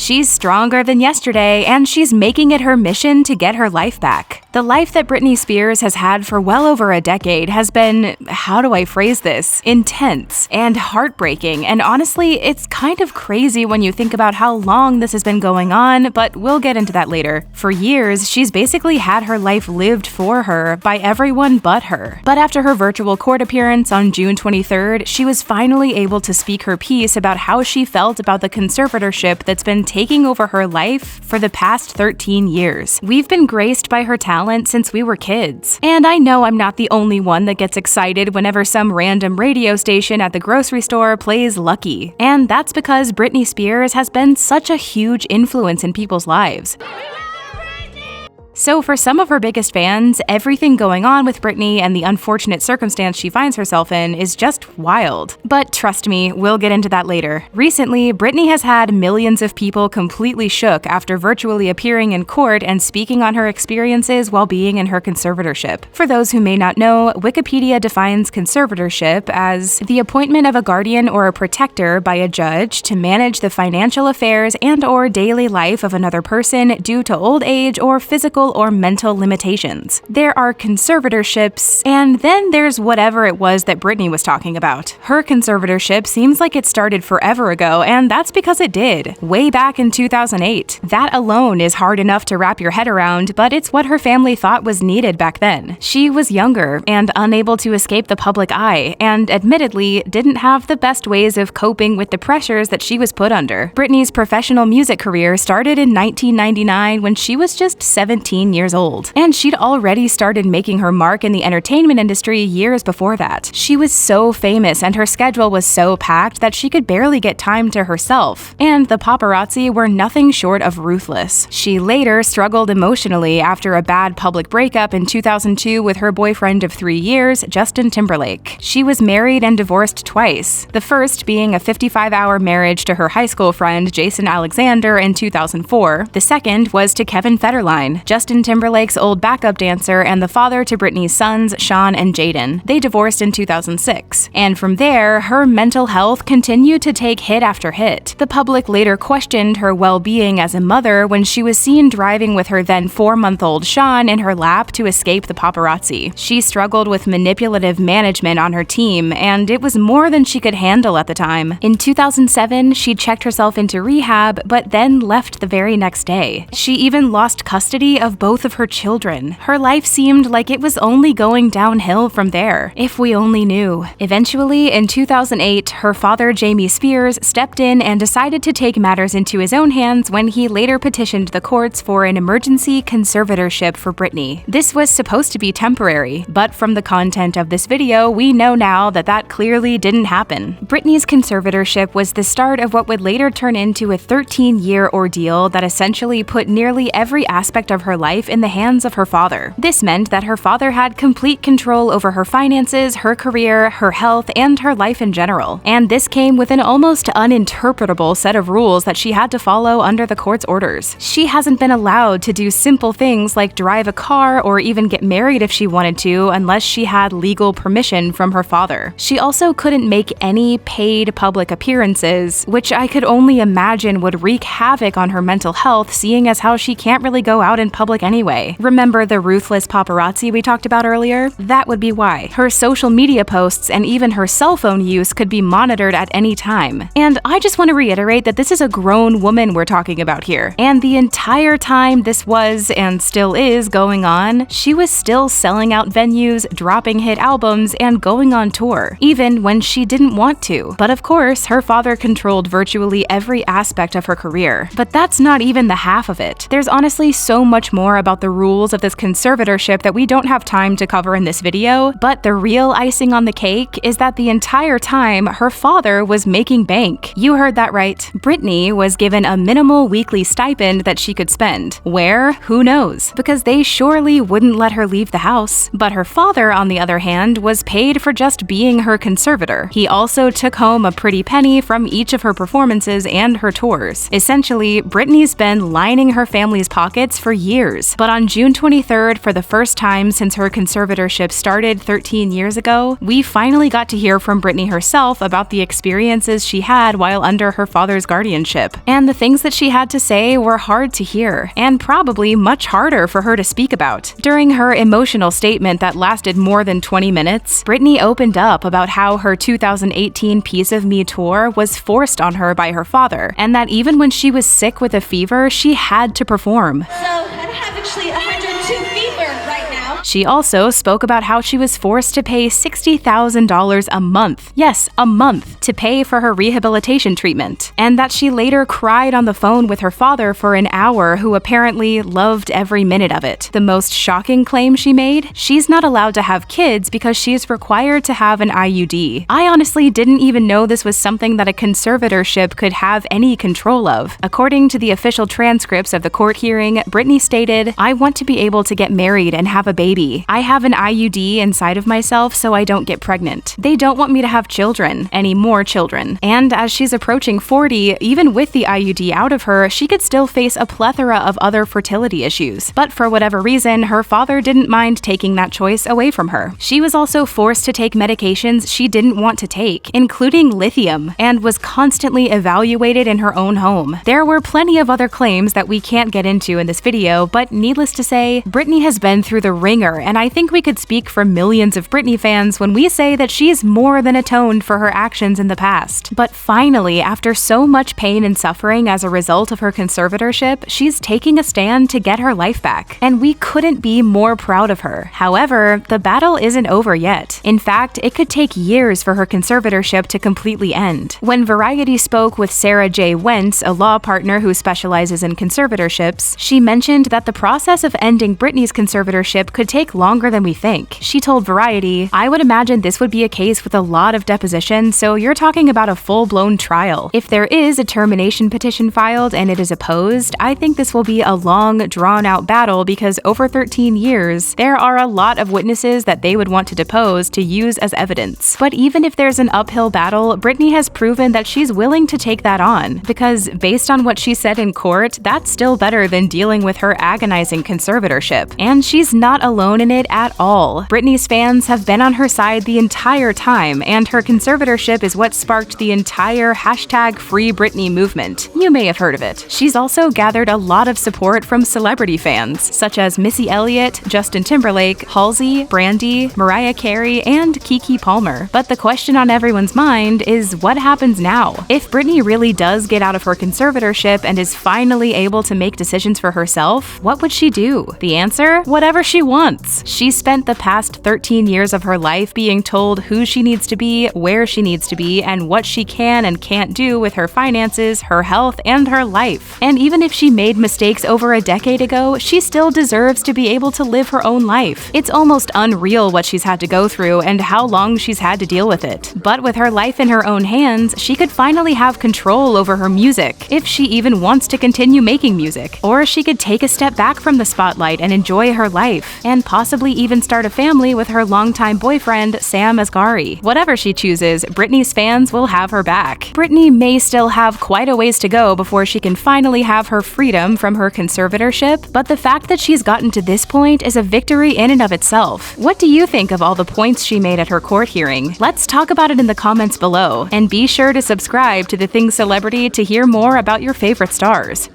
She's stronger than yesterday, and she's making it her mission to get her life back. The life that Britney Spears has had for well over a decade has been, how do I phrase this, intense and heartbreaking, and honestly, it's kind of crazy when you think about how long this has been going on, but we'll get into that later. For years, she's basically had her life lived for her by everyone but her. But after her virtual court appearance on June 23rd, she was finally able to speak her piece about how she felt about the conservatorship that's been taking over her life for the past 13 years. We've been graced by her talent since we were kids. And I know I'm not the only one that gets excited whenever some random radio station at the grocery store plays Lucky. And that's because Britney Spears has been such a huge influence in people's lives. So for some of her biggest fans, everything going on with Britney and the unfortunate circumstance she finds herself in is just wild. But trust me, we'll get into that later. Recently, Britney has had millions of people completely shook after virtually appearing in court and speaking on her experiences while being in her conservatorship. For those who may not know, Wikipedia defines conservatorship as the appointment of a guardian or a protector by a judge to manage the financial affairs and/or daily life of another person due to old age or physical or mental limitations. There are conservatorships, and then there's whatever it was that Britney was talking about. Her conservatorship seems like it started forever ago, and that's because it did, way back in 2008. That alone is hard enough to wrap your head around, but it's what her family thought was needed back then. She was younger and unable to escape the public eye, and admittedly didn't have the best ways of coping with the pressures that she was put under. Britney's professional music career started in 1999 when she was just 17 years old, and she'd already started making her mark in the entertainment industry years before that. She was so famous and her schedule was so packed that she could barely get time to herself, and the paparazzi were nothing short of ruthless. She later struggled emotionally after a bad public breakup in 2002 with her boyfriend of 3 years, Justin Timberlake. She was married and divorced twice, the first being a 55-hour marriage to her high school friend Jason Alexander in 2004. The second was to Kevin Federline, Justin Timberlake's old backup dancer and the father to Britney's sons, Sean and Jaden. They divorced in 2006. And from there, her mental health continued to take hit after hit. The public later questioned her well-being as a mother when she was seen driving with her then 4-month-old Sean in her lap to escape the paparazzi. She struggled with manipulative management on her team, and it was more than she could handle at the time. In 2007, she checked herself into rehab, but then left the very next day. She even lost custody of both of her children. Her life seemed like it was only going downhill from there. If we only knew. Eventually, in 2008, her father, Jamie Spears, stepped in and decided to take matters into his own hands when he later petitioned the courts for an emergency conservatorship for Britney. This was supposed to be temporary, but from the content of this video, we know now that that clearly didn't happen. Britney's conservatorship was the start of what would later turn into a 13-year ordeal that essentially put nearly every aspect of her life in the hands of her father. This meant that her father had complete control over her finances, her career, her health, and her life in general. And this came with an almost uninterpretable set of rules that she had to follow under the court's orders. She hasn't been allowed to do simple things like drive a car or even get married if she wanted to unless she had legal permission from her father. She also couldn't make any paid public appearances, which I could only imagine would wreak havoc on her mental health, seeing as how she can't really go out in public anyway. Remember the ruthless paparazzi we talked about earlier? That would be why. Her social media posts and even her cell phone use could be monitored at any time. And I just want to reiterate that this is a grown woman we're talking about here. And the entire time this was, and still is, going on, she was still selling out venues, dropping hit albums, and going on tour, even when she didn't want to. But of course, her father controlled virtually every aspect of her career. But that's not even the half of it. There's honestly so much more about the rules of this conservatorship that we don't have time to cover in this video, but the real icing on the cake is that the entire time, her father was making bank. You heard that right. Britney was given a minimal weekly stipend that she could spend. Where? Who knows? Because they surely wouldn't let her leave the house. But her father, on the other hand, was paid for just being her conservator. He also took home a pretty penny from each of her performances and her tours. Essentially, Britney's been lining her family's pockets for years. years. But on June 23rd, for the first time since her conservatorship started 13 years ago, we finally got to hear from Britney herself about the experiences she had while under her father's guardianship. And the things that she had to say were hard to hear, and probably much harder for her to speak about. During her emotional statement that lasted more than 20 minutes, Britney opened up about how her 2018 Piece of Me tour was forced on her by her father, and that even when she was sick with a fever, she had to perform. So I have actually 102 fever right now. She also spoke about how she was forced to pay $60,000 a month. Yes, a month, to pay for her rehabilitation treatment. And that she later cried on the phone with her father for an hour, who apparently loved every minute of it. The most shocking claim she made? She's not allowed to have kids because she is required to have an IUD. I honestly didn't even know this was something that a conservatorship could have any control of. According to the official transcripts of the court hearing, Britney stated, "I want to be able to get married and have a baby. I have an IUD inside of myself so I don't get pregnant. They don't want me to have children, any more children." And as she's approaching 40, even with the IUD out of her, she could still face a plethora of other fertility issues. But for whatever reason, her father didn't mind taking that choice away from her. She was also forced to take medications she didn't want to take, including lithium, and was constantly evaluated in her own home. There were plenty of other claims that we can't get into in this video, but needless to say, Britney has been through the ringer, and I think we could speak for millions of Britney fans when we say that she's more than atoned for her actions in the past. But finally, after so much pain and suffering as a result of her conservatorship, she's taking a stand to get her life back, and we couldn't be more proud of her. However, the battle isn't over yet. In fact, it could take years for her conservatorship to completely end. When Variety spoke with Sarah J. Wentz, a law partner who specializes in conservatorships, she mentioned that the process of ending Britney's conservatorship could take longer than we think. She told Variety, "I would imagine this would be a case with a lot of deposition, so you're talking about a full-blown trial. If there is a termination petition filed and it is opposed, I think this will be a long, drawn-out battle because over 13 years, there are a lot of witnesses that they would want to depose to use as evidence." But even if there's an uphill battle, Britney has proven that she's willing to take that on, because based on what she said in court, that's still better than dealing with her agonizing conservatorship. And she's not alone in it at all. Britney's fans have been on her side the entire time, and her conservatorship is what sparked the entire #FreeBritney movement. You may have heard of it. She's also gathered a lot of support from celebrity fans, such as Missy Elliott, Justin Timberlake, Halsey, Brandy, Mariah Carey, and Keke Palmer. But the question on everyone's mind is, what happens now? If Britney really does get out of her conservatorship and is finally able to make decisions for herself, what would she do? The answer? Whatever she wants. She spent the past 13 years of her life being told who she needs to be, where she needs to be, and what she can and can't do with her finances, her health, and her life. And even if she made mistakes over a decade ago, she still deserves to be able to live her own life. It's almost unreal what she's had to go through and how long she's had to deal with it. But with her life in her own hands, she could finally have control over her music, if she even wants to continue making music. Or she could take a step back from the spotlight and enjoy her life, and possibly even start a family with her longtime boyfriend, Sam Asghari. Whatever she chooses, Britney's fans will have her back. Britney may still have quite a ways to go before she can finally have her freedom from her conservatorship, but the fact that she's gotten to this point is a victory in and of itself. What do you think of all the points she made at her court hearing? Let's talk about it in the comments below, and be sure to subscribe to The Thing Celebrity to hear more about your favorite stars.